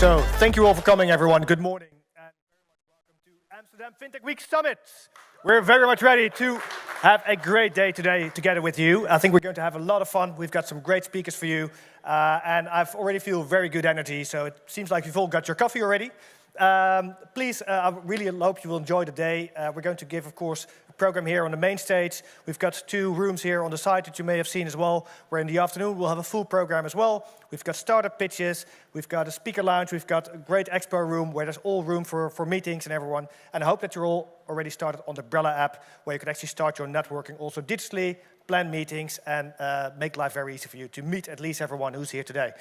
So, thank you all for coming, everyone. Good morning, and very much welcome to Amsterdam Fintech Week Summit. We're very much ready to have a great day today together with you. I think we're going to have a lot of fun. We've got some great speakers for you, and I've already feel very good energy, so it seems like you've all got your coffee already. Please, I really hope you will enjoy the day. We're going to give, of course, a program here on the main stage. We've got 2 rooms here on the side that you may have seen as well, where in the afternoon we'll have a full program as well. We've got startup pitches, we've got a speaker lounge, we've got a great expo room where there's all room for meetings and everyone. And I hope that you're all already started on the Brella app, where you can actually start your networking also digitally, plan meetings, and make life very easy for you to meet at least everyone who's here today.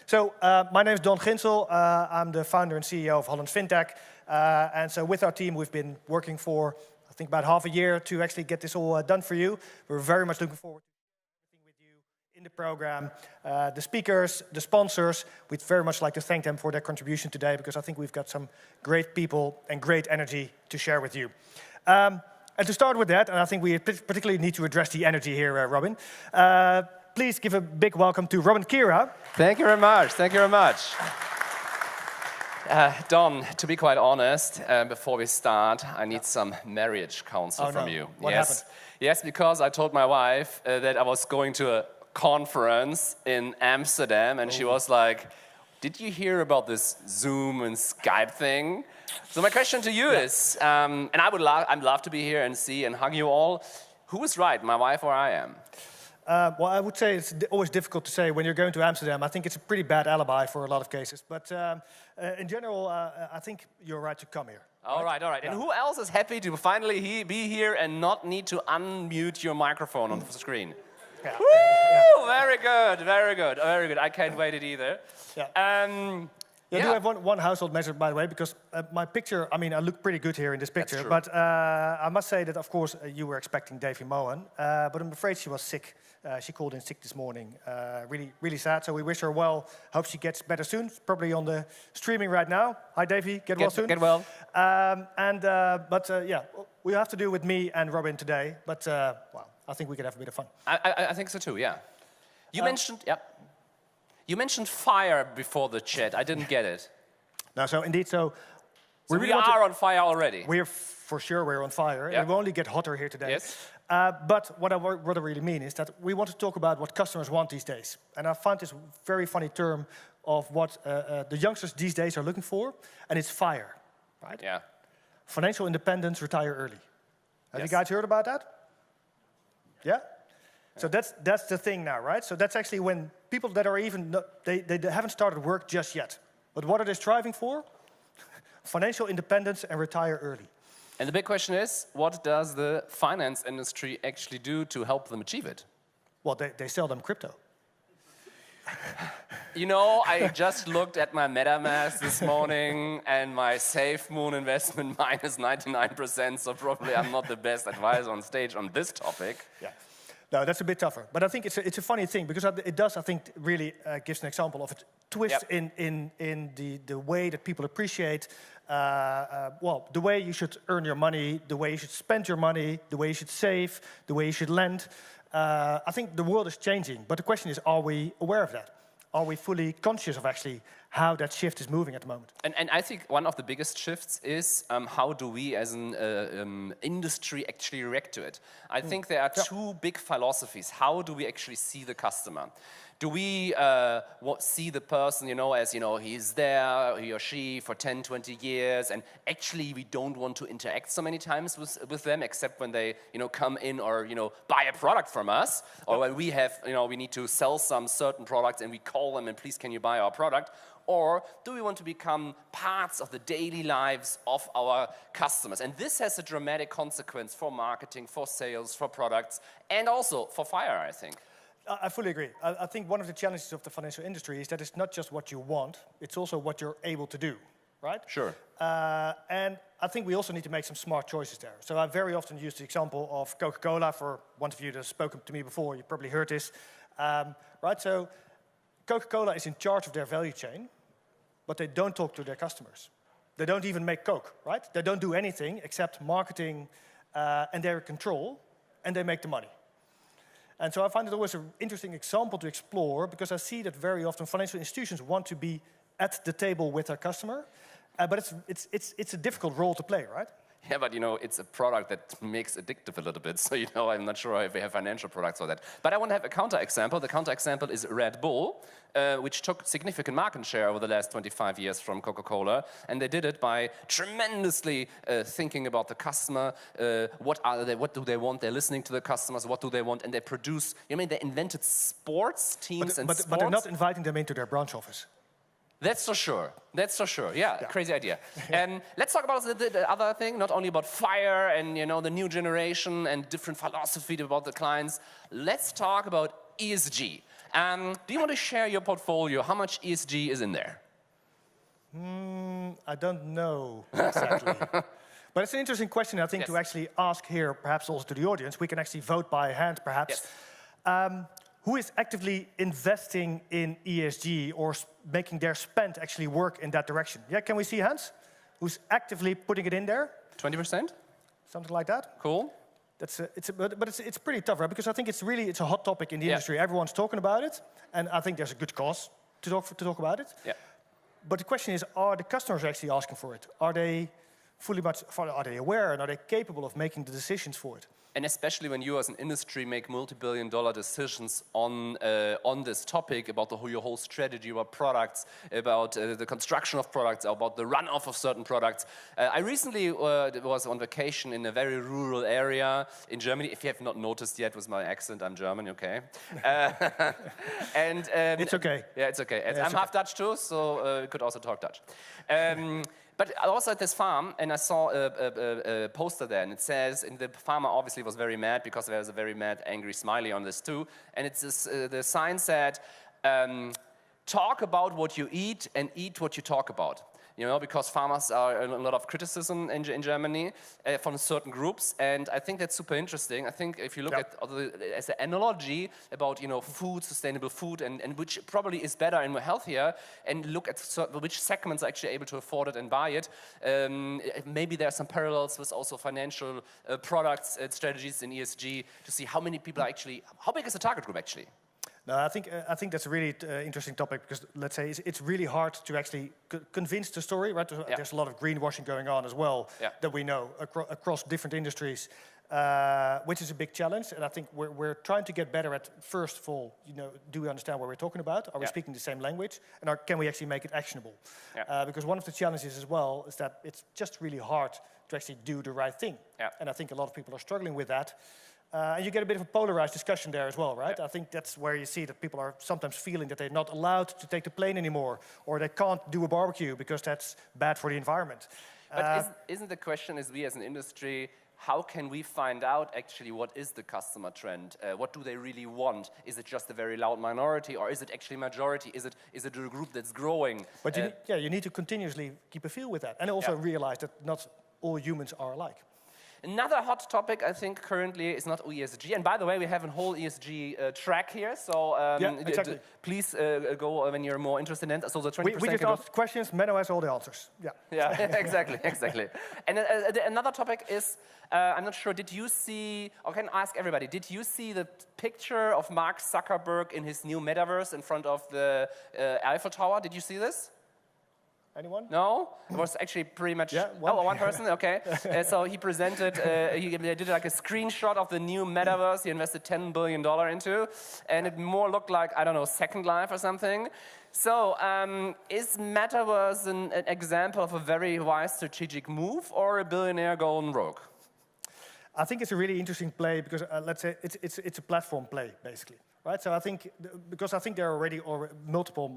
So, my name is Don Ginsel. I'm the founder and CEO of Holland Fintech. And so with our team, we've been working for, I think, about half a year to actually get this all done for you. We're very much looking forward to working with you in the program. The speakers, the sponsors, we'd very much like to thank them for their contribution today, because I think we've got some great people and great energy to share with you. And to start with that, and I think we particularly need to address the energy here, Robin. Please give a big welcome to Robin Kira. Thank you very much. Thank you very much. Don, to be quite honest, before we start, I need some marriage counsel from you. What happened? Yes, because I told my wife that I was going to a conference in Amsterdam, and she was like, "Did you hear about this Zoom and Skype thing?" So my question to you is, and I'd love to be here and see and hug you all. Who is right, my wife or I am? Well, I would say it's always difficult to say when you're going to Amsterdam. I think it's a pretty bad alibi for a lot of cases. But in general, I think you're right to come here. All right. Yeah. And who else is happy to finally be here and not need to unmute your microphone on the screen? Yeah. Woo! Yeah. Very good. I can't wait it either. Yeah. I do have one household measure, by the way, because my picture, I mean, I look pretty good here in this picture. But I must say that, of course, you were expecting Davy Mohan, but I'm afraid she was sick. She called in sick this morning. Really sad, so we wish her well. Hope she gets better soon. Probably on the streaming right now. Hi, Davy. Get well soon. Get well. Yeah, we have to do with me and Robin today, but, well, I think we can have a bit of fun. I think so too, yeah. You mentioned fire before the chat. I didn't get it. No, so indeed, we are on fire already. We're on fire. Yeah. And we only get hotter here today. Yes. But what I really mean is that we want to talk about what customers want these days. And I found this very funny term of what the youngsters these days are looking for, and it's FIRE, right? Yeah. Financial independence, retire early. Have you guys heard about that? Yeah? So that's the thing now, right? So that's actually when people that are even, they haven't started work just yet. But what are they striving for? Financial independence and retire early. And the big question is, what does the finance industry actually do to help them achieve it? Well, they sell them crypto. You know, I just looked at my MetaMask this morning, and my SafeMoon investment minus 99%, so probably I'm not the best advisor on stage on this topic. Yeah. No, that's a bit tougher. But I think it's a funny thing, because it does, I think, really gives an example of a twist in the way that people appreciate, well, the way you should earn your money, the way you should spend your money, the way you should save, the way you should lend. I think the world is changing, but the question is, are we aware of that? Are we fully conscious of actually how that shift is moving at the moment? And I think one of the biggest shifts is how do we as an industry actually react to it? I think there are 2 big philosophies. How do we actually see the customer? Do we see the person, as, he's there, he or she, for 10, 20 years, and actually we don't want to interact so many times with them, except when they, come in or, buy a product from us, or when we have, we need to sell some certain products and we call them and please can you buy our product? Or do we want to become parts of the daily lives of our customers? And this has a dramatic consequence for marketing, for sales, for products, and also for FIRE, I think. I fully agree. I think one of the challenges of the financial industry is that it's not just what you want, it's also what you're able to do, right? Sure. And I think we also need to make some smart choices there. So I very often use the example of Coca-Cola. For one of you that have spoken to me before, you probably heard this. Right, so Coca-Cola is in charge of their value chain, but they don't talk to their customers. They don't even make Coke, right? They don't do anything except marketing, and they're in control, and they make the money. And so I find it always an interesting example to explore, because I see that very often financial institutions want to be at the table with our customer. But it's a difficult role to play, right? Yeah, but it's a product that makes addictive a little bit. So I'm not sure if we have financial products for that. But I want to have a counterexample. The counterexample is Red Bull, which took significant market share over the last 25 years from Coca-Cola, and they did it by tremendously thinking about the customer. What do they want? They're listening to the customers. What do they want? And they produce. They invented sports teams and sports. But they're not inviting them into their branch office. That's for sure. That's for sure. Yeah. Crazy idea. And let's talk about the other thing, not only about fire and the new generation and different philosophy about the clients. Let's talk about ESG. Do you want to share your portfolio? How much ESG is in there? I don't know exactly. But it's an interesting question, I think, to actually ask here, perhaps also to the audience. We can actually vote by hand, perhaps. Yes. Who is actively investing in ESG or making their spend actually work in that direction? Yeah, can we see hands? Who's actively putting it in there? 20%? Something like that. Cool. But it's pretty tough, right? Because I think it's a hot topic in the industry. Everyone's talking about it, and I think there's a good cause to talk about it. Yeah. But the question is, are the customers actually asking for it? Are they are they aware and are they capable of making the decisions for it? And especially when you as an industry make multi-billion-dollar decisions on this topic about your whole strategy, about products, about the construction of products, about the runoff of certain products. I recently was on vacation in a very rural area in Germany. If you have not noticed yet with my accent, I'm German, okay? It's okay. Yeah, it's okay. I'm half Dutch too, so we could also talk Dutch. But I was at this farm, and I saw a poster there, and it says, and the farmer obviously was very mad because there was a very mad, angry smiley on this too, and it's this, the sign said, talk about what you eat and eat what you talk about. Because farmers are a lot of criticism in Germany from certain groups, and I think that's super interesting. I think if you look at as an analogy about food, sustainable food, and which probably is better and more healthier, and look at which segments are actually able to afford it and buy it. Maybe there are some parallels with also financial products and strategies in ESG to see how many people are actually. How big is the target group actually? No, I think that's a really interesting topic because, let's say, it's really hard to actually convince the story, right? There's a lot of greenwashing going on as well that we know across different industries, which is a big challenge. And I think we're trying to get better at, first of all, do we understand what we're talking about? Are we speaking the same language? And can we actually make it actionable? Because one of the challenges as well is that it's just really hard to actually do the right thing. And I think a lot of people are struggling with that. And you get a bit of a polarized discussion there as well, right? I think that's where you see that people are sometimes feeling that they're not allowed to take the plane anymore, or they can't do a barbecue because that's bad for the environment. But isn't the question, is we as an industry, how can we find out actually what is the customer trend? What do they really want? Is it just a very loud minority, or is it actually majority? Is it a group that's growing? But you need to continuously keep a feel with that, and also realize that not all humans are alike. Another hot topic, I think, currently is not ESG. And by the way, we have a whole ESG track here. So exactly. Please go when you're more interested in it. So the 20%. We just ask questions. Menno has all the answers. Yeah, exactly. And another topic is, I'm not sure, did you see, or can I ask everybody, did you see the picture of Mark Zuckerberg in his new metaverse in front of the Eiffel Tower? Did you see this? Anyone? No? It was actually pretty much... one person? Okay. So he presented, he did like a screenshot of the new metaverse he invested $10 billion into, and it more looked like, I don't know, Second Life or something. So is metaverse an example of a very wise strategic move or a billionaire going rogue? I think it's a really interesting play because, let's say, it's a platform play, basically. Right? So I think, because I think there are already multiple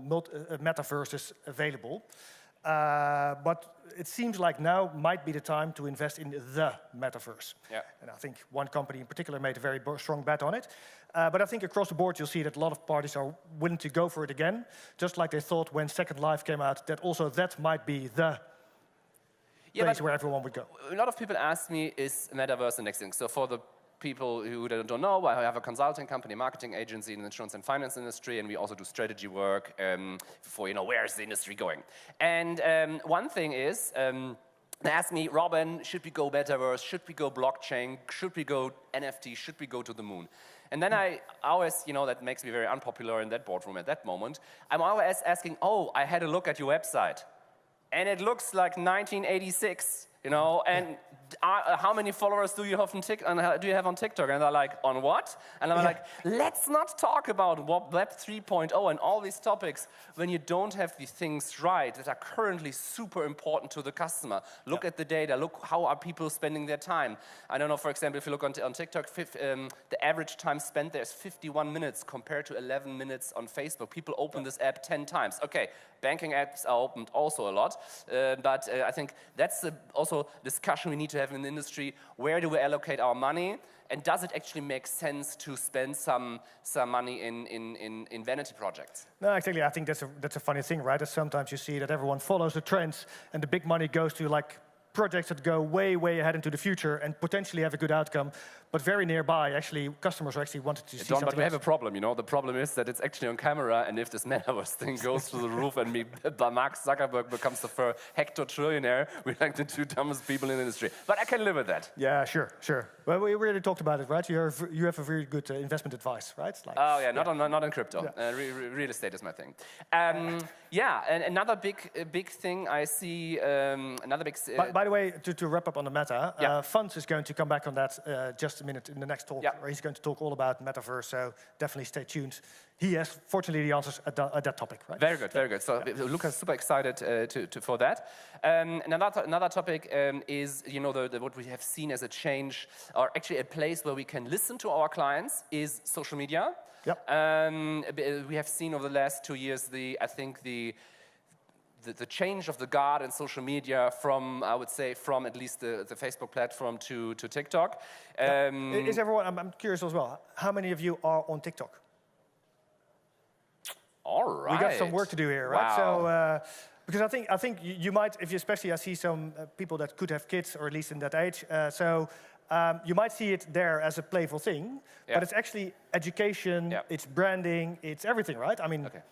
metaverses available, but it seems like now might be the time to invest in the metaverse. And I think one company in particular made a very strong bet on it. But I think across the board you'll see that a lot of parties are willing to go for it again, just like they thought when Second Life came out, that also that might be the place where everyone would go. A lot of people ask me, is metaverse the next thing? So for the people who don't know, I have a consulting company, marketing agency in the insurance and finance industry, and we also do strategy work for, where is the industry going? And one thing is, They asked me, Robin, should we go metaverse? Should we go blockchain? Should we go NFT? Should we go to the moon? And then I always, that makes me very unpopular in that boardroom at that moment. I'm always asking, oh, I had a look at your website. And it looks like 1986, and how many followers do you have on TikTok? And they're like, on what? And I'm like, let's not talk about Web 3.0 and all these topics when you don't have the things right that are currently super important to the customer. Look at the data. Look, how are people spending their time? I don't know, for example, if you look on TikTok, the average time spent there is 51 minutes compared to 11 minutes on Facebook. People open this app 10 times. Okay, banking apps are opened also a lot, but I think that's also discussion we need to have in the industry. Where do we allocate our money, and does it actually make sense to spend some money in vanity projects? No, exactly. I think that's a funny thing, right? That sometimes you see that everyone follows the trends, and the big money goes to like projects that go way, way ahead into the future and potentially have a good outcome, but very nearby, actually, customers are actually wanted to see something But we else. have a problem, The problem is that it's actually on camera, and if this metaverse thing goes through the roof and Mark Zuckerberg becomes the first hecto-trillionaire, we're like the two dumbest people in the industry. But I can live with that. Yeah, sure. Well, we already talked about it, right? You have a very good investment advice, right? Not in crypto. Yeah. Real estate is my thing. And another big thing I see, another big... By the way, to wrap up on the meta, Funds is going to come back on that just a minute in the next talk, where he's going to talk all about metaverse, so definitely stay tuned. He has, fortunately, the answers at that topic, right? Very good. So Luca's super excited for that. Another topic is, what we have seen as a change, or actually a place where we can listen to our clients, is social media. Yep. We have seen over the last 2 years, I think the change of the guard in social media from, I would say, from at least the Facebook platform to TikTok. Is everyone, I'm curious as well, how many of you are on TikTok? All right. We got some work to do here, right? Wow. So, because I think you might, especially I see some people that could have kids, or at least in that age, you might see it there as a playful thing, but it's actually education, it's branding, it's everything, right? I mean... Okay.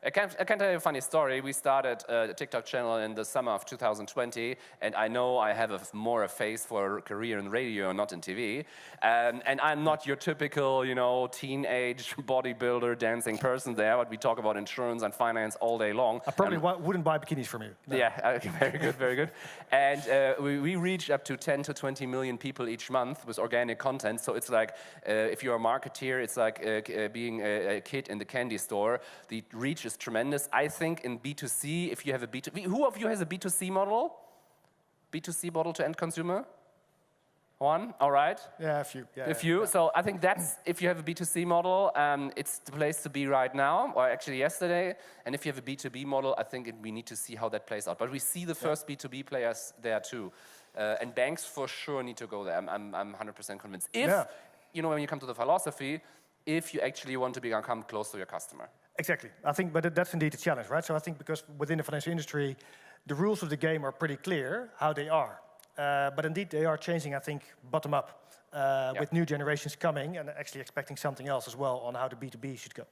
I can tell you a funny story. We started a TikTok channel in the summer of 2020, and I know I have more a face for a career in radio, not in TV. And I'm not your typical, teenage bodybuilder dancing person there, but we talk about insurance and finance all day long. I probably wouldn't buy bikinis from you. No. Yeah, very good. And we reach up to 10 to 20 million people each month with organic content. So it's like, if you're a marketeer, it's like being a kid in the candy store. The reach is tremendous. I think in B2C, if you have a B2C, who of you has a B2C model? B2C model to end consumer? One, all right. Yeah, a few. A few. So I think that's, if you have a B2C model, it's the place to be right now, or actually yesterday. And if you have a B2B model, I think we need to see how that plays out. But we see the first B2B players there too. And banks for sure need to go there. I'm 100% convinced. If, when you come to the philosophy, if you actually want to become close to your customer. Exactly. I think, but that's indeed a challenge, right? So I think because within the financial industry, the rules of the game are pretty clear how they are. But indeed, they are changing, I think, bottom up, with new generations coming and actually expecting something else as well on how the B2B should go.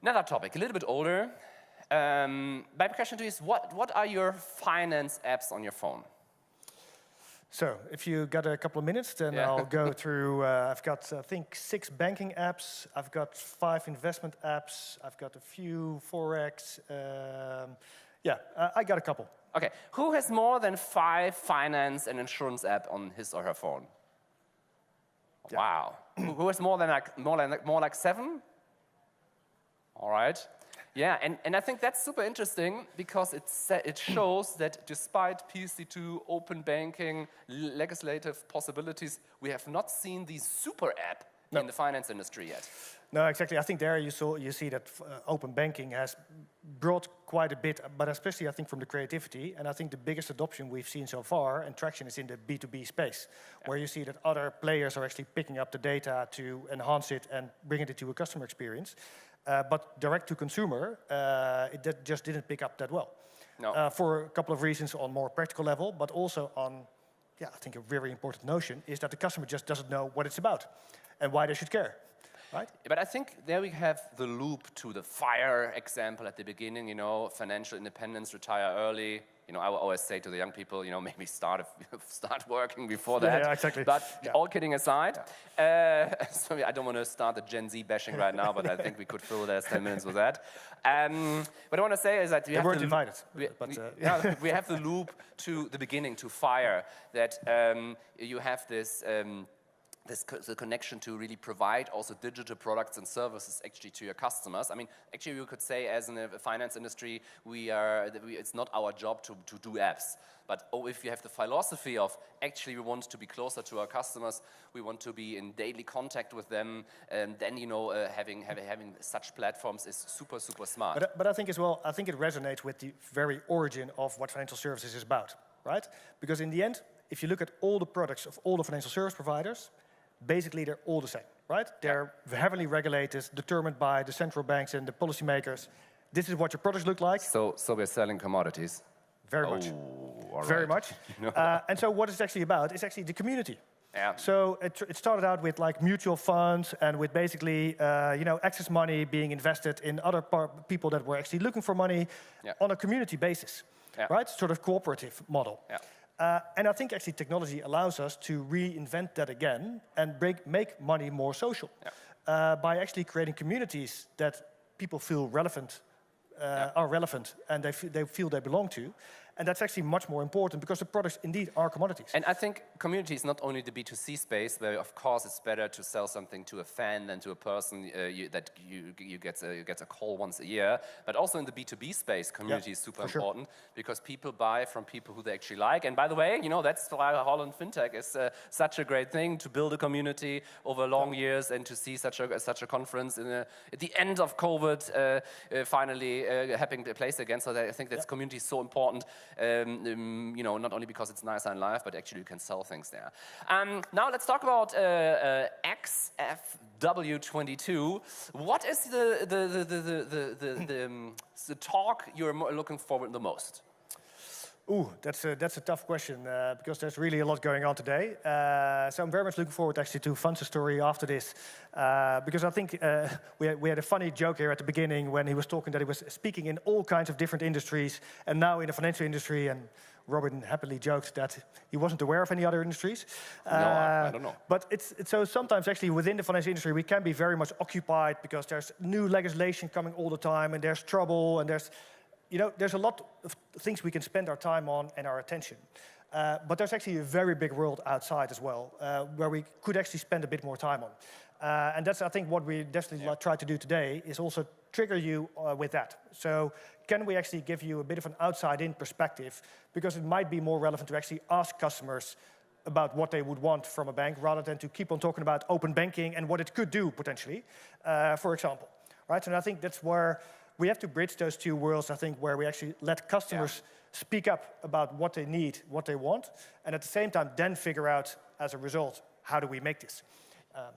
Another topic, a little bit older. My question to you is, what are your finance apps on your phone? So, if you got a couple of minutes, then I'll go through, I've got, I think, 6 banking apps, I've got 5 investment apps, I've got a few Forex, I got a couple. Okay, who has more than 5 finance and insurance apps on his or her phone? Yeah. Wow. Who has more like 7? All right. Yeah, and I think that's super interesting because it shows that despite PSD2, open banking, legislative possibilities, we have not seen the super app in the finance industry yet. No, exactly. I think there you see that open banking has brought quite a bit, but especially I think from the creativity. And I think the biggest adoption we've seen so far and traction is in the B2B space, where you see that other players are actually picking up the data to enhance it and bringing it to a customer experience. But direct to consumer, it just didn't pick up that well. No. For a couple of reasons on more practical level, but also on, I think a very important notion is that the customer just doesn't know what it's about and why they should care, right? But I think there we have the loop to the FIRE example at the beginning, financial independence, retire early, I always say to the young people, maybe start working before that. Yeah, exactly. But all kidding aside, sorry, I don't want to start the Gen Z bashing right now, but I think we could fill the 10 minutes with that. What I want to say is that we weren't invited. We have the loop to the beginning, to fire, that you have this the connection to really provide also digital products and services actually to your customers. I mean, actually you could say as in the finance industry, it's not our job to do apps. But if you have the philosophy of actually we want to be closer to our customers, we want to be in daily contact with them, and then having such platforms is super, super smart. But I think as well, I think it resonates with the very origin of what financial services is about, right? Because in the end, if you look at all the products of all the financial service providers, basically they're all the same, right? They're heavily regulated, determined by the central banks and the policymakers. This is what your products look like. So we're selling commodities. Very much. All right. Very much. And so what it's actually about is actually the community. Yeah. So it started out with like mutual funds and with basically excess money being invested in other people that were actually looking for money on a community basis, right? Sort of cooperative model. Yeah. And I think actually technology allows us to reinvent that again and make money more social by actually creating communities that people feel relevant, are relevant, and they feel they belong to. And that's actually much more important because the products indeed are commodities. And I think community is not only the B2C space, where of course it's better to sell something to a fan than to a person that you get a call once a year, but also in the B2B space, community is super important because people buy from people who they actually like. And by the way, that's why Holland Fintech is such a great thing, to build a community over long years and to see such a conference at the end of COVID finally having the place again. So I think that community is so important. Not only because it's nicer in life, but actually you can sell things there. Now let's talk about XFW22. What is the talk you're looking forward to the most? Ooh, that's a tough question because there's really a lot going on today. So I'm very much looking forward actually to Vance's story after this. Because I think we had a funny joke here at the beginning when he was talking that he was speaking in all kinds of different industries and now in the financial industry, and Robin happily joked that he wasn't aware of any other industries. No, I don't know. But it's so sometimes actually within the financial industry we can be very much occupied because there's new legislation coming all the time and there's trouble and there's a lot of things we can spend our time on and our attention. But there's actually a very big world outside as well, where we could actually spend a bit more time on. And that's, I think, what we definitely try to do today, is also trigger you with that. So can we actually give you a bit of an outside-in perspective, because it might be more relevant to actually ask customers about what they would want from a bank, rather than to keep on talking about open banking and what it could do, potentially, for example. Right? And I think that's where we have to bridge those two worlds, I think, where we actually let customers speak up about what they need, what they want, and at the same time then figure out, as a result, how do we make this?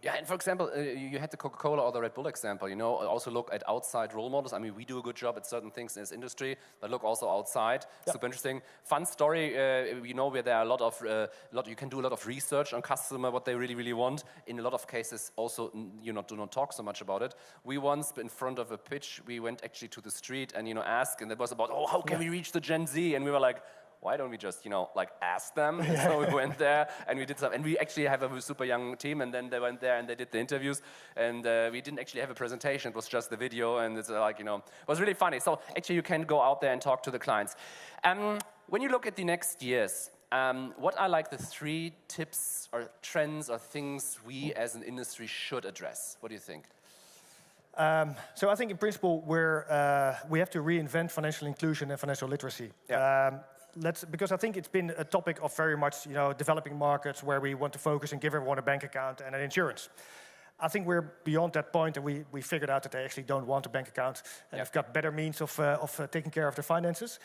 And for example, you had the Coca-Cola or the Red Bull example, also look at outside role models. I mean, we do a good job at certain things in this industry, but look also outside. Super interesting. Fun story, where there are a lot of, you can do a lot of research on customer, what they really, really want. In a lot of cases, also, do not talk so much about it. We once, in front of a pitch, we went actually to the street and, asked, and it was about, how can we reach the Gen Z? And we were like, why don't we just, ask them? So we went there and we did some, and we actually have a super young team, and then they went there and they did the interviews, and we didn't actually have a presentation, it was just the video, and it's it was really funny. So actually you can go out there and talk to the clients. When you look at the next years, what are the 3 tips or trends or things we as an industry should address? What do you think? So I think in principle we have to reinvent financial inclusion and financial literacy. Because I think it's been a topic of very much developing markets where we want to focus and give everyone a bank account and an insurance. I think we're beyond that point, and we figured out that they actually don't want a bank account and have got better means of taking care of their finances.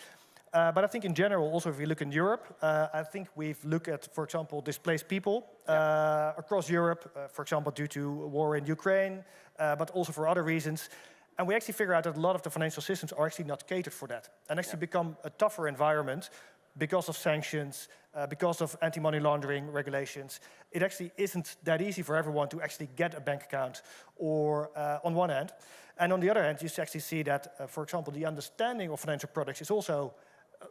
But I think in general, also if we look in Europe, I think we've looked at, for example, displaced people across Europe, for example, due to war in Ukraine, but also for other reasons. And we actually figure out that a lot of the financial systems are actually not catered for that, and actually become a tougher environment because of sanctions, because of anti-money laundering regulations. It actually isn't that easy for everyone to actually get a bank account, or on one hand. And on the other hand, you actually see that, for example, the understanding of financial products is also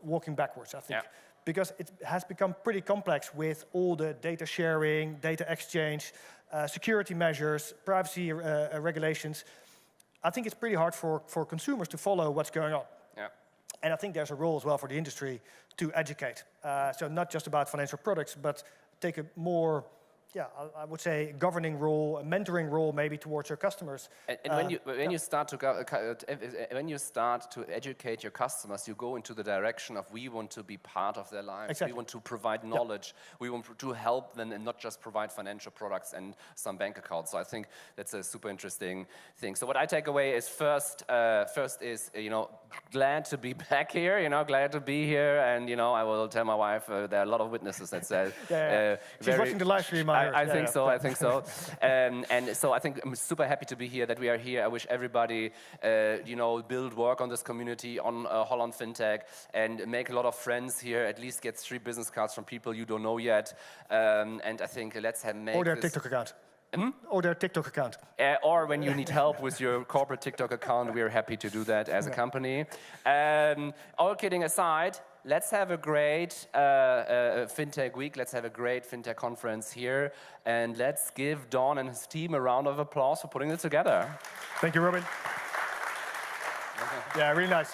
walking backwards, I think. Yeah. Because it has become pretty complex with all the data sharing, data exchange, security measures, privacy regulations. I think it's pretty hard for consumers to follow what's going on. Yeah. And I think there's a role as well for the industry to educate. So not just about financial products, but take a more, I would say, governing role, a mentoring role maybe towards your customers. And when you start to educate your customers, you go into the direction of we want to be part of their lives. Exactly. We want to provide knowledge. We want to help them and not just provide financial products and some bank accounts. So I think that's a super interesting thing. So what I take away is first is glad to be back here. Glad to be here, and I will tell my wife there are a lot of witnesses that said. She's watching the live stream. I think so. I think so. And so I think I'm super happy to be here. That we are here. I wish everybody, build work on this community on Holland Fintech and make a lot of friends here. At least get 3 business cards from people you don't know yet. And I think let's make or their TikTok account. Or their TikTok account. Or when you need help with your corporate TikTok account, we are happy to do that as a company. All kidding aside, let's have a great FinTech week. Let's have a great FinTech conference here. And let's give Don and his team a round of applause for putting it together. Thank you, Robin. Yeah, really nice.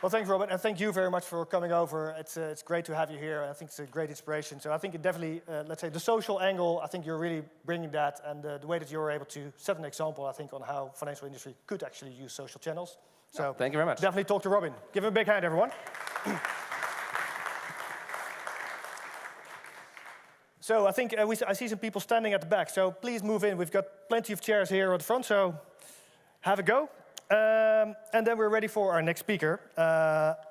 Well, thanks, Robin, and thank you very much for coming over. It's great to have you here. I think it's a great inspiration. So I think it definitely, let's say, the social angle, I think you're really bringing that, and the way that you're able to set an example, I think, on how financial industry could actually use social channels. So thank you very much. Definitely talk to Robin. Give him a big hand, everyone. So I think I see some people standing at the back. So please move in. We've got plenty of chairs here at the front, so have a go. And then we're ready for our next speaker.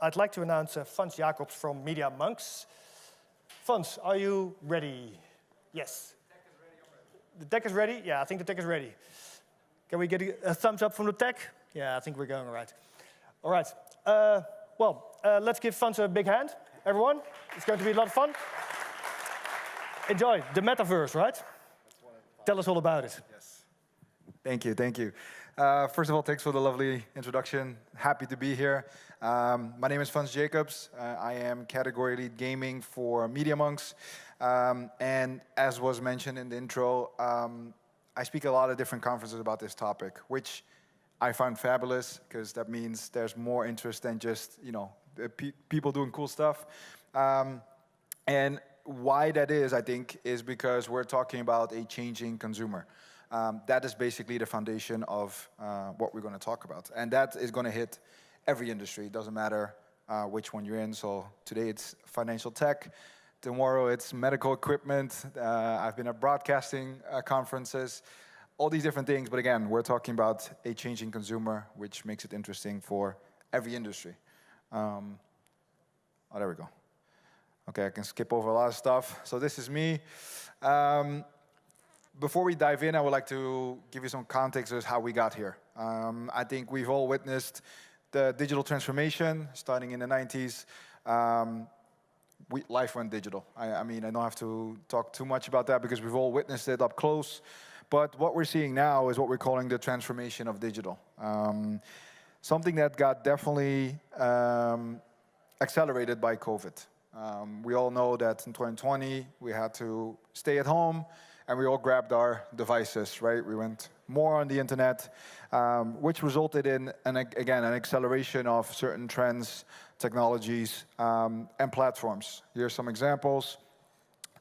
I'd like to announce Fons Jacobs from Media Monks. Fons, are you ready? Yes. The deck is ready? Yeah, I think the deck is ready. Can we get a thumbs up from the tech? Yeah, I think we're going all right. All right. Let's give Fons a big hand, everyone. It's going to be a lot of fun. Enjoy the metaverse, right? Tell us all about it. Yes. Thank you, thank you. First of all, thanks for the lovely introduction. Happy to be here. My name is Fons Jacobs. I am category lead gaming for Media Monks. And as was mentioned in the intro, I speak at a lot of different conferences about this topic, which I find fabulous because that means there's more interest than just people doing cool stuff. And why that is, I think, is because we're talking about a changing consumer. That is basically the foundation of what we're going to talk about. And that is going to hit every industry. It doesn't matter which one you're in. So today it's financial tech. Tomorrow it's medical equipment. I've been at broadcasting conferences, all these different things. But again, we're talking about a changing consumer, which makes it interesting for every industry. There we go. Okay, I can skip over a lot of stuff. So this is me. Before we dive in, I would like to give you some context as how we got here. I think we've all witnessed the digital transformation starting in the 90s. Life went digital. I mean, I don't have to talk too much about that because we've all witnessed it up close. But what we're seeing now is what we're calling the transformation of digital. Something that got definitely accelerated by COVID. We all know that in 2020, we had to stay at home, and we all grabbed our devices, right? We went more on the internet, which resulted in, again, an acceleration of certain trends, technologies, and platforms. Here's some examples.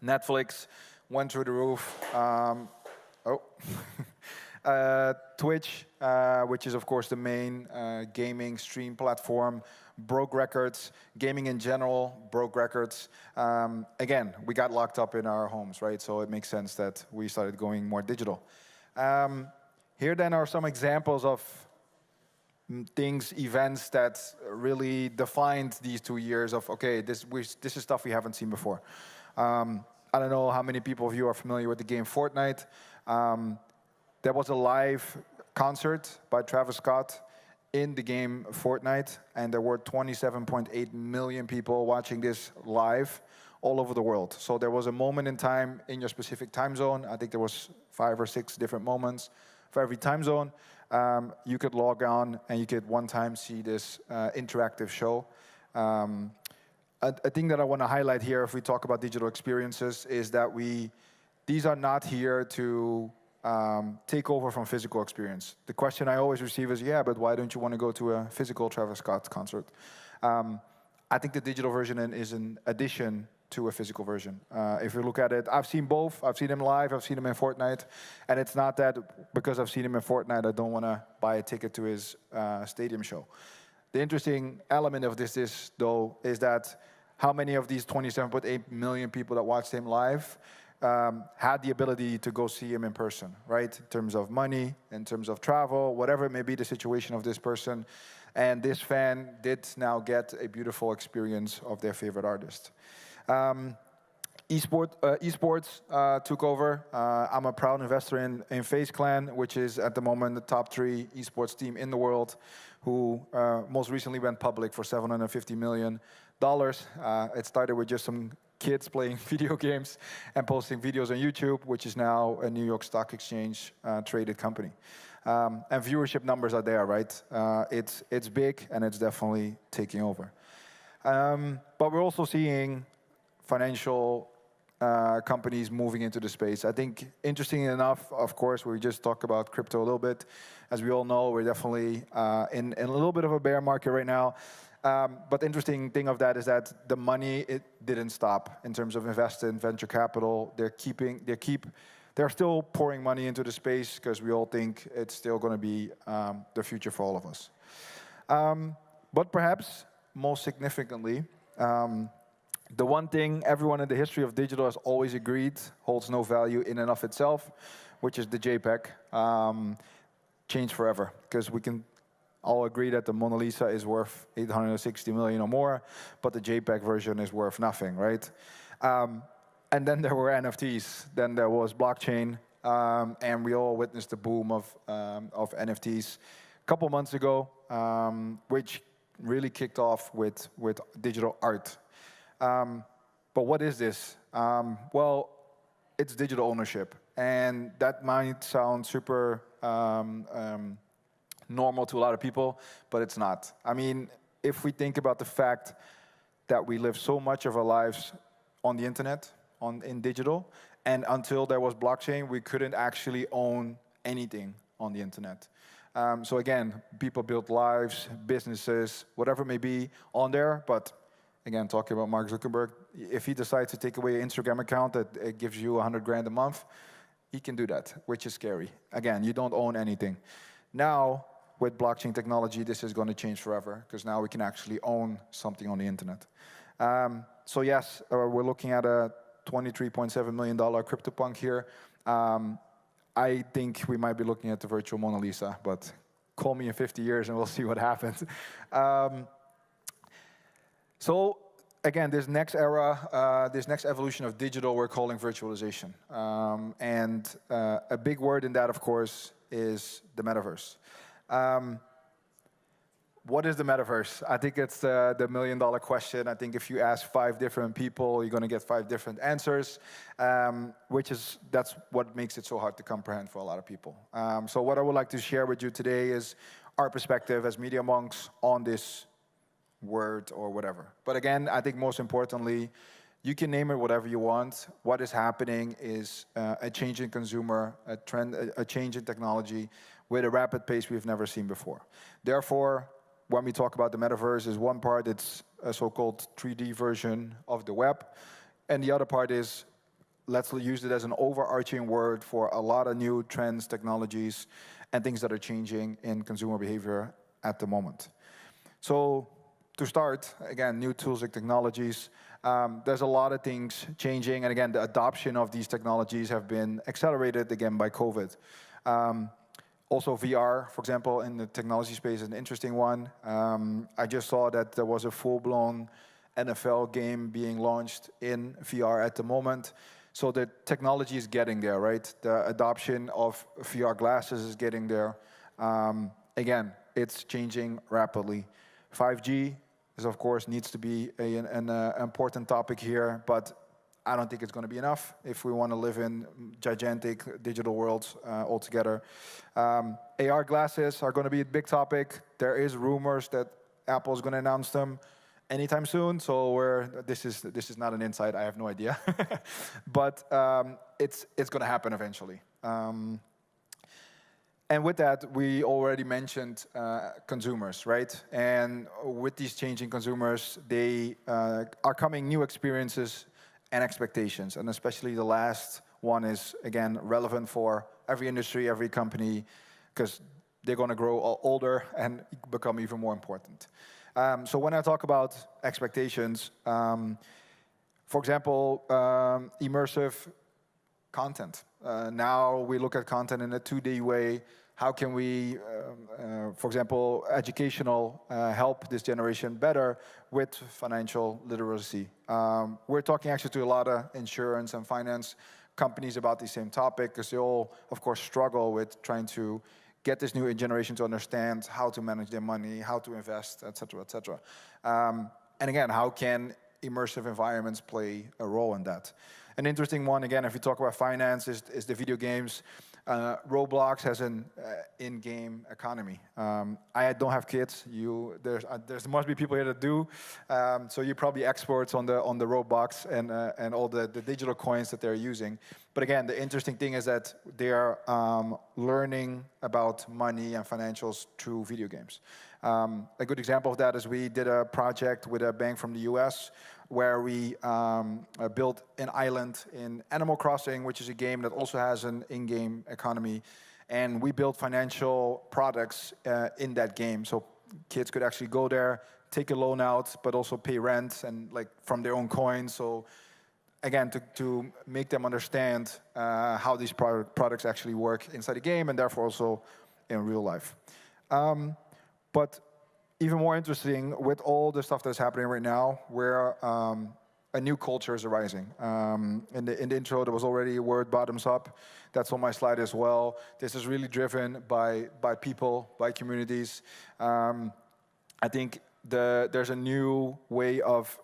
Netflix went through the roof. Twitch, which is, of course, the main gaming stream platform, broke records. Gaming in general broke records. Again, we got locked up in our homes, right? So it makes sense that we started going more digital. Here then are some examples of things, events that really defined these 2 years of, okay, this is stuff we haven't seen before. I don't know how many people of you are familiar with the game Fortnite. There was a live concert by Travis Scott in the game Fortnite, and there were 27.8 million people watching this live all over the world. So there was a moment in time in your specific time zone. I think there was 5 or 6 different moments for every time zone. You could log on and you could one time see this interactive show. A thing that I want to highlight here, if we talk about digital experiences, is that these are not here to take over from physical experience. The question I always receive is, yeah, but why don't you want to go to a physical Travis Scott concert? I think the digital version is an addition to a physical version. If you look at it, I've seen both. I've seen him live, I've seen him in Fortnite, and it's not that because I've seen him in Fortnite, I don't want to buy a ticket to his stadium show. The interesting element of this is, though, is that how many of these 27.8 million people that watched him live had the ability to go see him in person, right? In terms of money, in terms of travel, whatever it may be the situation of this person. And this fan did now get a beautiful experience of their favorite artist. Esports took over. I'm a proud investor in FaZe Clan, which is at the moment the top 3 esports team in the world, who most recently went public for $750 million. It started with just some kids playing video games and posting videos on YouTube, which is now a New York Stock Exchange traded company. And viewership numbers are there, right? It's big, and it's definitely taking over. But we're also seeing financial companies moving into the space. I think, interestingly enough, of course, we just talked about crypto a little bit. As we all know, we're definitely in a little bit of a bear market right now. But the interesting thing of that is that the money, it didn't stop in terms of investing venture capital. They're still pouring money into the space because we all think it's still going to be the future for all of us. But perhaps most significantly, the one thing everyone in the history of digital has always agreed holds no value in and of itself, which is the JPEG. Change forever, because we can all agree that the Mona Lisa is worth 860 million or more, but the JPEG version is worth nothing, right? And then there were NFTs, then there was blockchain, and we all witnessed the boom of NFTs a couple months ago, which really kicked off with digital art. But what is this? Well, it's digital ownership, and that might sound super normal to a lot of people, but it's not. I mean, if we think about the fact that we live so much of our lives on the internet, in digital, and until there was blockchain, we couldn't actually own anything on the internet. So again, people built lives, businesses, whatever it may be on there, but again, talking about Mark Zuckerberg, if he decides to take away an Instagram account that it gives you 100 grand a month, he can do that, which is scary. Again, you don't own anything. Now, with blockchain technology, this is going to change forever, because now we can actually own something on the internet. So yes, we're looking at a $23.7 million CryptoPunk here. I think we might be looking at the virtual Mona Lisa, but call me in 50 years and we'll see what happens. So again, this next era, this next evolution of digital, we're calling virtualization. And a big word in that, of course, is the metaverse. What is the metaverse? I think it's the million-dollar question. I think if you ask 5 different people, you're going to get 5 different answers, that's what makes it so hard to comprehend for a lot of people. So what I would like to share with you today is our perspective as media monks on this word or whatever. But again, I think most importantly, you can name it whatever you want. What is happening is a change in consumer, a trend, a change in technology with a rapid pace we've never seen before. Therefore, when we talk about the metaverse, is one part, it's a so-called 3D version of the web. And the other part is, let's use it as an overarching word for a lot of new trends, technologies, and things that are changing in consumer behavior at the moment. So to start, again, new tools and technologies. There's a lot of things changing. And again, the adoption of these technologies have been accelerated, again, by COVID. Also, VR, for example, in the technology space is an interesting one. I just saw that there was a full-blown NFL game being launched in VR at the moment. So the technology is getting there, right? The adoption of VR glasses is getting there. Again, it's changing rapidly. 5G is, of course, needs to be an important topic here, but I don't think it's going to be enough if we want to live in gigantic digital worlds altogether. AR glasses are going to be a big topic. There is rumors that Apple is going to announce them. anytime soon. So this is not an insight. I have no idea, but it's going to happen eventually. And with that, we already mentioned consumers, right? And with these changing consumers, they are coming new experiences and expectations. And especially the last one is, again, relevant for every industry, every company, because they're going to grow older and become even more important. So when I talk about expectations, for example, immersive content. Now we look at content in a 2D way. How can we, for example, educational help this generation better with financial literacy? We're talking actually to a lot of insurance and finance companies about the same topic, because they all, of course, struggle with trying to get this new generation to understand how to manage their money, how to invest, et cetera, et cetera. And again, how can immersive environments play a role in that? An interesting one, again, if you talk about finance, is the video games. Roblox has an in-game economy. I don't have kids. There must be people here that do. So you're probably experts on the Roblox and all the digital coins that they're using. But again, the interesting thing is that they are learning about money and financials through video games. A good example of that is we did a project with a bank from the US where we built an island in Animal Crossing, which is a game that also has an in-game economy. And we built financial products in that game. So kids could actually go there, take a loan out, but also pay rent and like from their own coins. So again, to make them understand how these products actually work inside the game and therefore also in real life. But even more interesting, with all the stuff that's happening right now, where a new culture is arising. In the intro, there was already a word bottoms up. That's on my slide as well. This is really driven by people, by communities. I think there's a new way of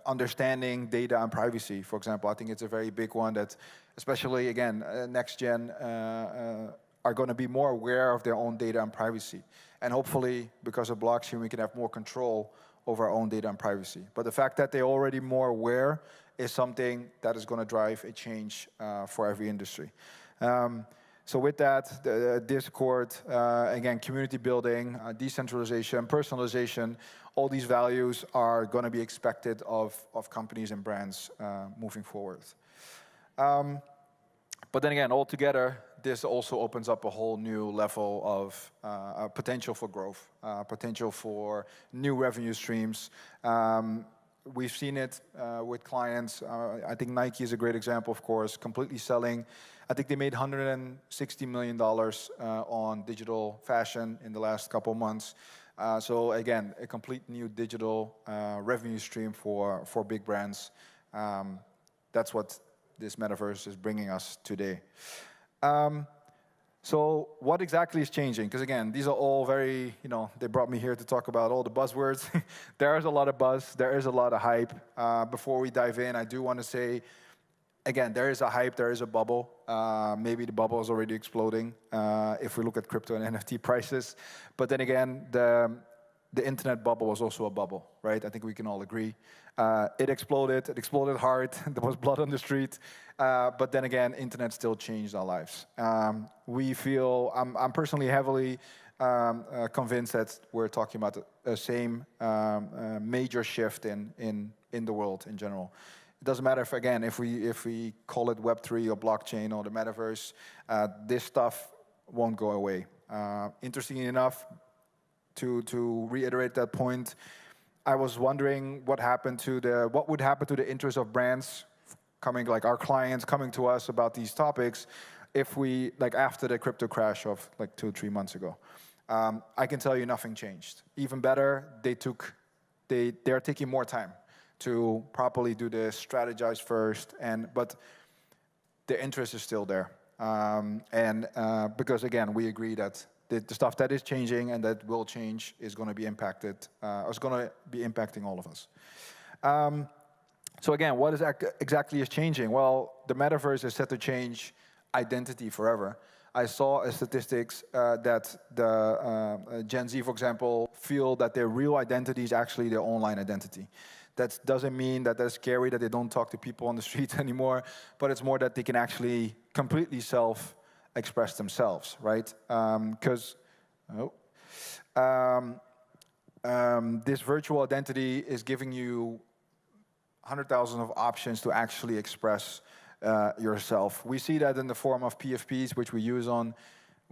understanding data and privacy, for example. I think it's a very big one that, especially, again, next gen are going to be more aware of their own data and privacy. And hopefully, because of blockchain, we can have more control over our own data and privacy. But the fact that they're already more aware is something that is going to drive a change for every industry. So with that, the Discord, again, community building, decentralization, personalization, all these values are going to be expected of companies and brands moving forward. But then again, altogether, this also opens up a whole new level of potential for growth, potential for new revenue streams. We've seen it with clients. I think Nike is a great example, of course, completely selling. I think they made $160 million on digital fashion in the last couple of months. So again, a complete new digital revenue stream for big brands. That's what this metaverse is bringing us today. So what exactly is changing? Because again, these are all very, they brought me here to talk about all the buzzwords. There is a lot of buzz. There is a lot of hype. Before we dive in, I do want to say, again, there is a hype. There is a bubble. Maybe the bubble is already exploding if we look at crypto and NFT prices. But then again, the internet bubble was also a bubble, right? I think we can all agree. It exploded hard, there was blood on the street, but then again, internet still changed our lives. We feel, I'm personally heavily convinced that we're talking about the same major shift in the world in general. It doesn't matter if we call it Web3 or blockchain or the metaverse, this stuff won't go away. Interestingly enough, to reiterate that point, I was wondering what would happen to the interest of brands coming, like our clients coming to us about these topics, if we, like after the crypto crash of like 2 or 3 months ago. I can tell you nothing changed. Even better, they're taking more time to properly do this, strategize first, but the interest is still there. Because again, we agree that the stuff that is changing and that will change is going to be impacted, is going to be impacting all of us. So again, what exactly is changing? Well, the metaverse is set to change identity forever. I saw statistics that the Gen Z, for example, feel that their real identity is actually their online identity. That doesn't mean that they're scary, that they don't talk to people on the street anymore, but it's more that they can actually completely self-express themselves, right? Because this virtual identity is giving you 100,000 of options to actually express yourself. We see that in the form of PFPs, which we use on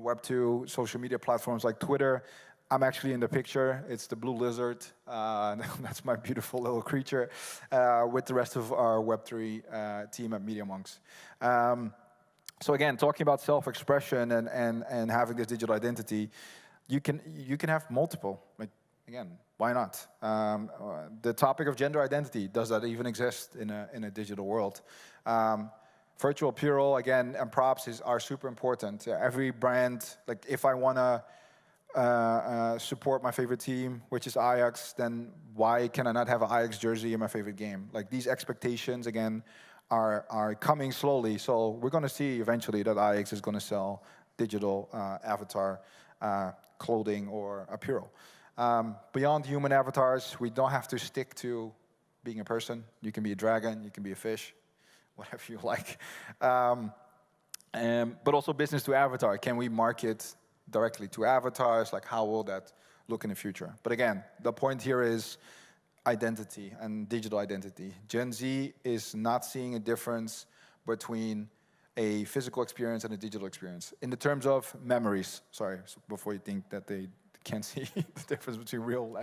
Web2 social media platforms like Twitter. I'm actually in the picture. It's the blue lizard. That's my beautiful little creature with the rest of our Web3 team at MediaMonks. So again, talking about self-expression and having this digital identity, you can have multiple. Like, again, why not? The topic of gender identity, does that even exist in a digital world? Virtual apparel, again, and props are super important. Every brand, like if I want to support my favorite team, which is Ajax, then why can I not have an Ajax jersey in my favorite game? Like these expectations, again, are coming slowly. So we're going to see eventually that Ajax is going to sell digital avatar clothing or apparel. Beyond human avatars, we don't have to stick to being a person. You can be a dragon, you can be a fish, whatever you like. But also business to avatar. Can we market directly to avatars? Like how will that look in the future? But again, the point here is identity and digital identity. Gen Z is not seeing a difference between a physical experience and a digital experience. In the terms of memories, sorry, so before you think that they can't see the difference between real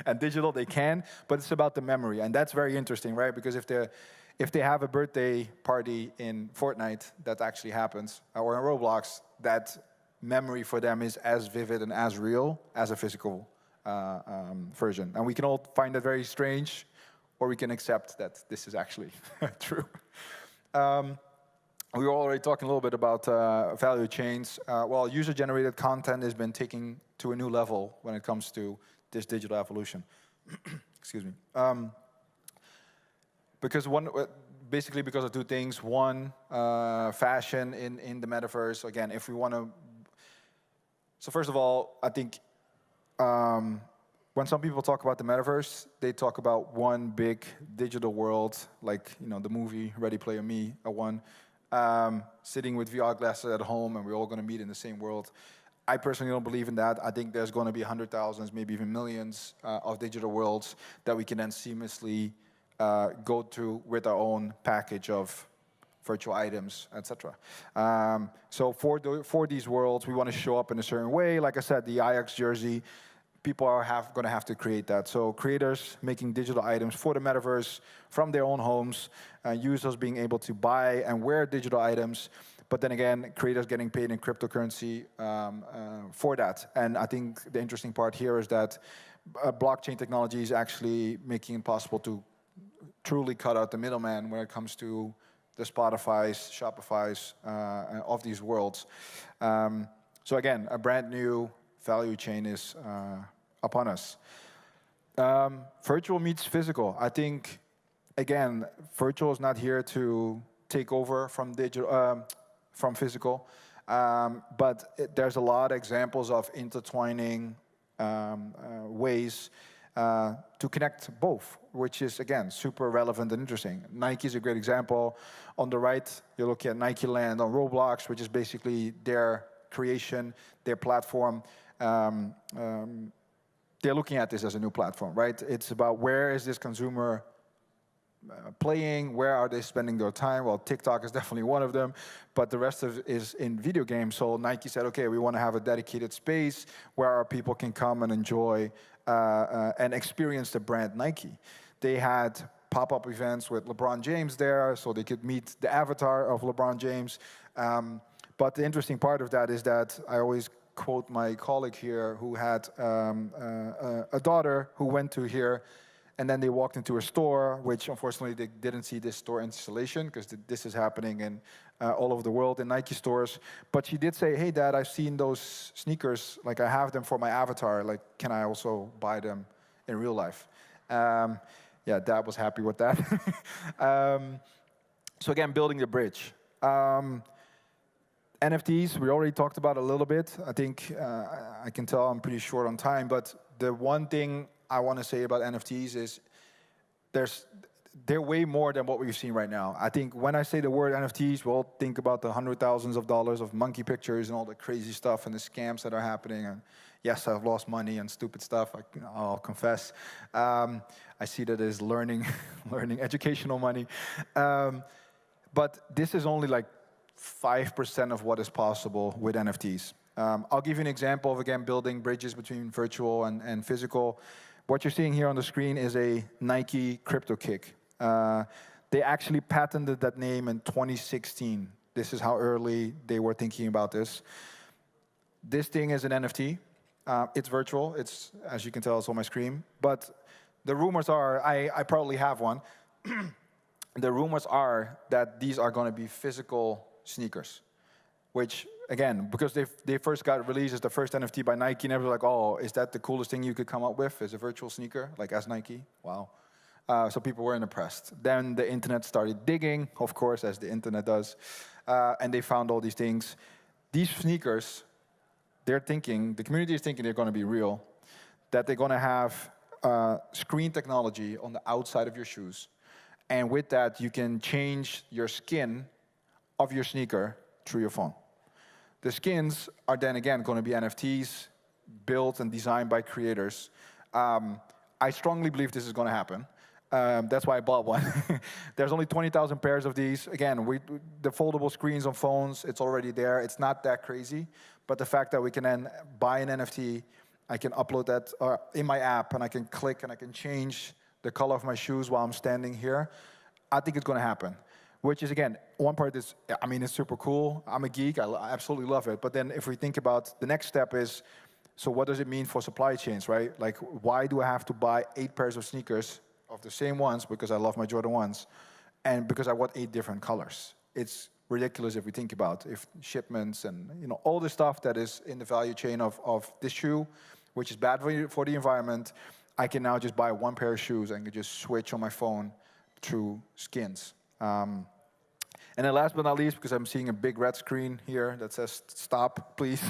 and digital, they can, but it's about the memory, and that's very interesting, right? Because if they have a birthday party in Fortnite, that actually happens, or in Roblox, that memory for them is as vivid and as real as a physical version. And we can all find that very strange, or we can accept that this is actually true. We were already talking a little bit about value chains. Well, user-generated content has been taken to a new level when it comes to this digital evolution. Excuse me. Basically because of two things. One, fashion in the metaverse. Again, if we want to... So first of all, I think when some people talk about the metaverse, they talk about one big digital world, like the movie Ready Player Me, sitting with VR glasses at home, and we're all going to meet in the same world. I personally don't believe in that. I think there's going to be 100,000s, maybe even millions of digital worlds that we can then seamlessly go to with our own package of virtual items, etc. So for these worlds, we want to show up in a certain way. Like I said, the Ajax jersey, people are going to have to create that. So creators making digital items for the metaverse from their own homes, users being able to buy and wear digital items, but then again, creators getting paid in cryptocurrency for that. And I think the interesting part here is that blockchain technology is actually making it possible to truly cut out the middleman when it comes to the Spotifys, Shopifys of these worlds. So again, a brand new value chain is upon us. Virtual meets physical. I think, again, virtual is not here to take over from digital, from physical, but there's a lot of examples of intertwining ways to connect both, which is, again, super relevant and interesting. Nike is a great example. On the right, you're looking at Nike Land on Roblox, which is basically their creation, their platform. They're looking at this as a new platform, right? It's about where is this consumer playing, where are they spending their time? Well, TikTok is definitely one of them, but the rest of it is in video games. So Nike said, okay, we want to have a dedicated space where our people can come and enjoy and experience the brand Nike. They had pop-up events with LeBron James there, so they could meet the avatar of LeBron James. But the interesting part of that is that I always quote my colleague here who had a daughter who went to here, and then they walked into a store, which unfortunately they didn't see this store installation because this is happening in all over the world in Nike stores. But she did say, hey, Dad, I've seen those sneakers. Like, I have them for my avatar. Like, can I also buy them in real life? Yeah, Dad was happy with that. So again, building the bridge. NFTs, we already talked about a little bit. I think I can tell I'm pretty short on time, but the one thing I want to say about NFTs is they're way more than what we've seen right now. I think when I say the word NFTs, we'll think about the hundred thousands of dollars of monkey pictures and all the crazy stuff and the scams that are happening. And yes, I've lost money and stupid stuff, I'll confess. I see that as learning educational money. But this is only like 5% of what is possible with NFTs. I'll give you an example of, again, building bridges between virtual and physical. What you're seeing here on the screen is a Nike crypto kick. They actually patented that name in 2016. This is how early they were thinking about this. This thing is an NFT. It's virtual. It's, as you can tell, it's on my screen. But the rumors are, I probably have one. The rumors are that these are going to be physical sneakers, which, again, because they first got released as the first NFT by Nike, and everyone's like, oh, is that the coolest thing you could come up with, is a virtual sneaker, like as Nike? Wow. So people weren't impressed. Then the internet started digging, of course, as the internet does, and they found all these things. These sneakers, the community is thinking they're going to be real, that they're going to have screen technology on the outside of your shoes. And with that, you can change your skin of your sneaker through your phone. The skins are then, again, going to be NFTs built and designed by creators. I strongly believe this is going to happen. That's why I bought one. There's only 20,000 pairs of these. Again, the foldable screens on phones, it's already there. It's not that crazy. But the fact that we can then buy an NFT, I can upload that in my app, and I can click, and I can change the color of my shoes while I'm standing here, I think it's going to happen. Which is, again, one part is, I mean, it's super cool. I'm a geek. I absolutely love it. But then if we think about the next step is, so what does it mean for supply chains, right? Like, why do I have to buy 8 pairs of sneakers of the same ones because I love my Jordan 1s and because I want 8 different colors? It's ridiculous if we think about if shipments and all the stuff that is in the value chain of this shoe, which is bad for the environment. I can now just buy 1 pair of shoes and can just switch on my phone through skins. And then last but not least, because I'm seeing a big red screen here that says stop, please.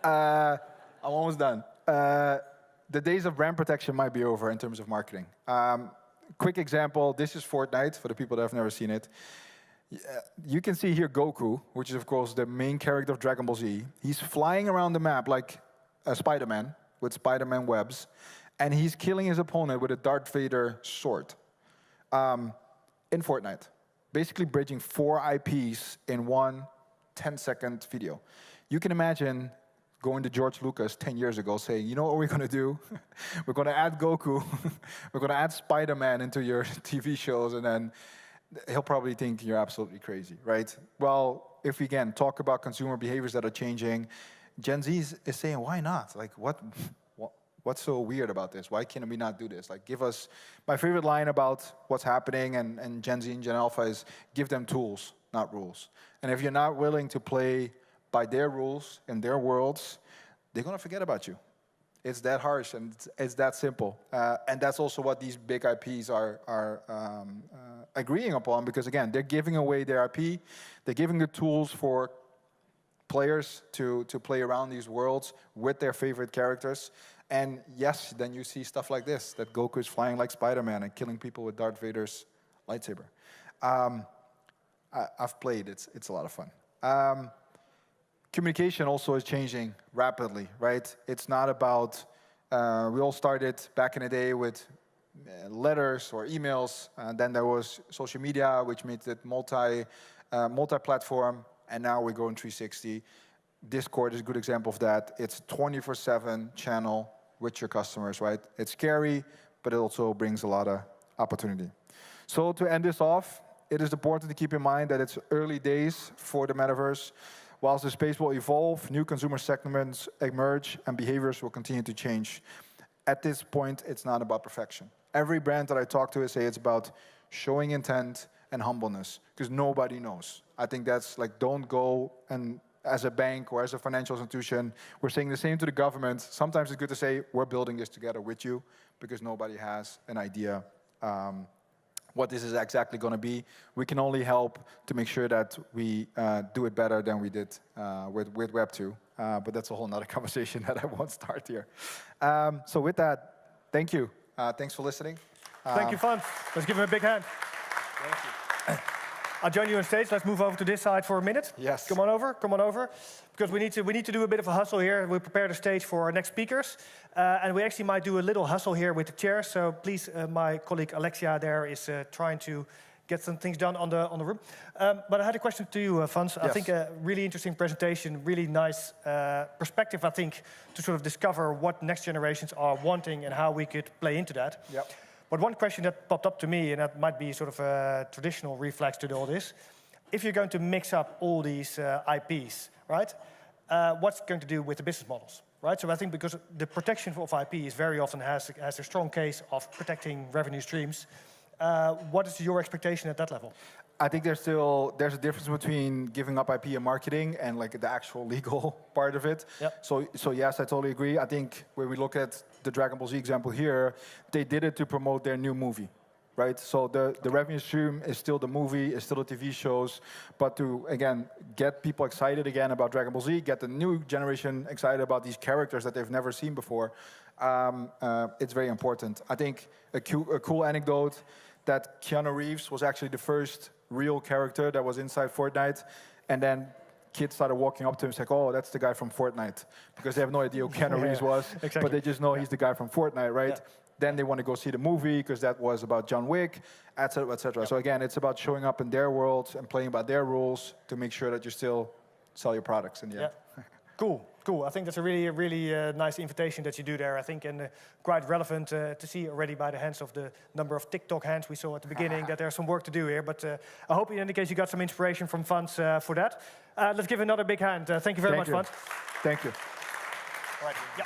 I'm almost done. The days of brand protection might be over in terms of marketing. Quick example, this is Fortnite, for the people that have never seen it. You can see here Goku, which is, of course, the main character of Dragon Ball Z. He's flying around the map like a Spider-Man with Spider-Man webs, and he's killing his opponent with a Darth Vader sword in Fortnite, basically bridging 4 IPs in one 10-second video. You can imagine going to George Lucas 10 years ago saying, you know what we're going to do? We're going to add Goku. We're going to add Spider-Man into your TV shows, and then he'll probably think you're absolutely crazy, right? Well, if we, again, talk about consumer behaviors that are changing, Gen Z is saying, why not? Like, what's so weird about this? Why can we not do this? Like, give us, my favorite line about what's happening and Gen Z and Gen Alpha is, give them tools, not rules. And if you're not willing to play by their rules in their worlds, they're going to forget about you. It's that harsh, and it's that simple. And that's also what these big IPs are agreeing upon, because, again, they're giving away their IP. They're giving the tools for players to play around these worlds with their favorite characters. And yes, then you see stuff like this, that Goku is flying like Spider-Man and killing people with Darth Vader's lightsaber. I've played. It's a lot of fun. Communication also is changing rapidly, right? It's not about, we all started back in the day with letters or emails, and then there was social media, which made it multi-platform, and now we go in 360. Discord is a good example of that. It's 24/7 channel with your customers, right? It's scary, but it also brings a lot of opportunity. So to end this off, it is important to keep in mind that it's early days for the metaverse. Whilst the space will evolve, new consumer segments emerge, and behaviors will continue to change. At this point, it's not about perfection. Every brand that I talk to say it's about showing intent and humbleness, because nobody knows. I think that's like, don't go and as a bank or as a financial institution, we're saying the same to the government. Sometimes it's good to say, we're building this together with you, because nobody has an idea what this is exactly going to be. We can only help to make sure that we do it better than we did with Web 2. But that's a whole nother conversation that I won't start here. So with that, thank you. Thanks for listening. Thank you, Fons. Let's give him a big hand. Thank you. I'll join you on stage. Let's move over to this side for a minute. Yes. Come on over. Because we need to do a bit of a hustle here. We prepare the stage for our next speakers. And we actually might do a little hustle here with the chairs. So please, my colleague Alexia there is trying to get some things done on the room. But I had a question to you, Fons. Yes. I think a really interesting presentation, really nice perspective, I think, to sort of discover what next generations are wanting and how we could play into that. Yep. But one question that popped up to me, and that might be sort of a traditional reflex to all this, if you're going to mix up all these IPs, right, what's going to do with the business models, right? So I think because the protection of IP is very often has a strong case of protecting revenue streams. What is your expectation at that level? I think there's a difference between giving up IP and marketing and like the actual legal part of it. Yep. So yes, I totally agree. I think when we look at the Dragon Ball Z example here, they did it to promote their new movie, right? So the revenue stream is still the movie, is still the TV shows, but to, again, get people excited again about Dragon Ball Z, get the new generation excited about these characters that they've never seen before, it's very important. I think a cool anecdote that Keanu Reeves was actually the first real character that was inside Fortnite, and then kids started walking up to him and said, oh, that's the guy from Fortnite, because they have no idea who Keanu Reeves was, exactly. but they just know he's the guy from Fortnite, right? Yeah. Then they want to go see the movie because that was about John Wick, et cetera, et cetera. So again, it's about showing up in their worlds and playing by their rules to make sure that you still sell your products in the end. Cool. I think that's a really nice invitation that you do there, I think, and quite relevant to see already by the hands of the number of TikTok hands we saw at the beginning that there's some work to do here. But I hope in any case you got some inspiration from Fons for that. Let's give another big hand. Thank you very much, Fons. Thank you. All right. Yeah.